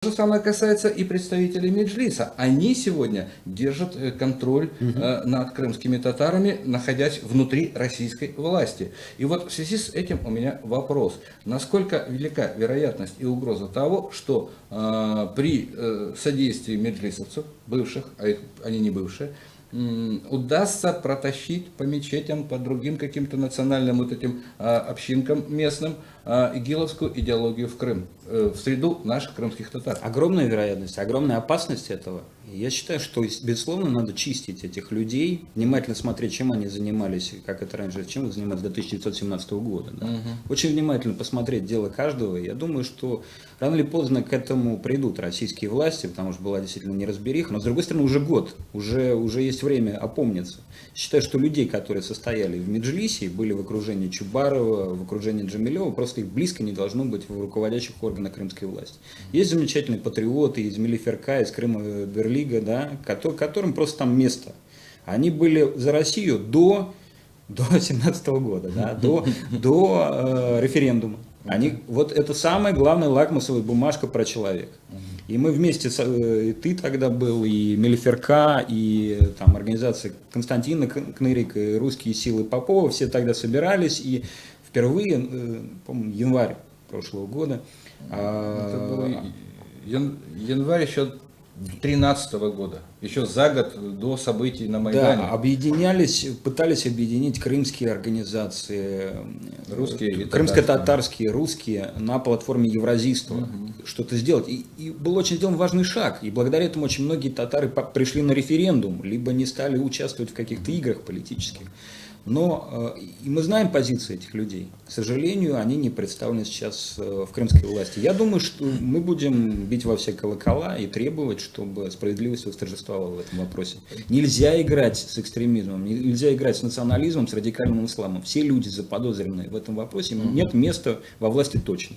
То же самое касается и представителей Меджлиса. Они сегодня держат контроль над крымскими татарами, находясь внутри российской власти. И вот в связи с этим у меня вопрос. Насколько велика вероятность и угроза того, что при содействии меджлисовцев, бывших, они не бывшие, удастся протащить по мечетям, по другим каким-то национальным вот этим общинкам местным игиловскую идеологию в Крым, в среду наших крымских татар. Огромная вероятность, огромная опасность этого. Я считаю, что, безусловно, надо чистить этих людей, внимательно смотреть, чем они занимались, как это раньше, чем вы занимались до 1917 года. Да? Очень внимательно посмотреть дело каждого. Я думаю, что рано или поздно к этому придут российские власти, потому что была действительно неразбериха. Но, с другой стороны, уже год, уже есть время опомниться. Считаю, что людей, которые состояли в Меджлисе, были в окружении Чубарова, в окружении Джамилева, просто их близко не должно быть в руководящих органах крымской власти. Есть замечательные патриоты из Мелиферка, из Крыма Берлига, да, которым просто там место. Они были за Россию до 2017 года, да, до референдума. Вот это самая главная лакмусовая бумажка про человека. И мы вместе, и ты тогда был, и Мелиферка, и там организация Константина Кнырика, и русские силы Попова, все тогда собирались, и впервые, по-моему, январь прошлого года. Это был январь еще 2013 года, еще за год до событий на Майдане. Да, пытались объединить крымские организации, русские, крымско-татарские, русские на платформе евразийства, что-то сделать. И был очень сделан важный шаг, и благодаря этому очень многие татары пришли на референдум, либо не стали участвовать в каких-то играх политических. Но и мы знаем позиции этих людей. К сожалению, они не представлены сейчас в крымской власти. Я думаю, что мы будем бить во все колокола и требовать, чтобы справедливость восторжествовала в этом вопросе. Нельзя играть с экстремизмом, нельзя играть с национализмом, с радикальным исламом. Все люди заподозренные в этом вопросе, нет места во власти точно.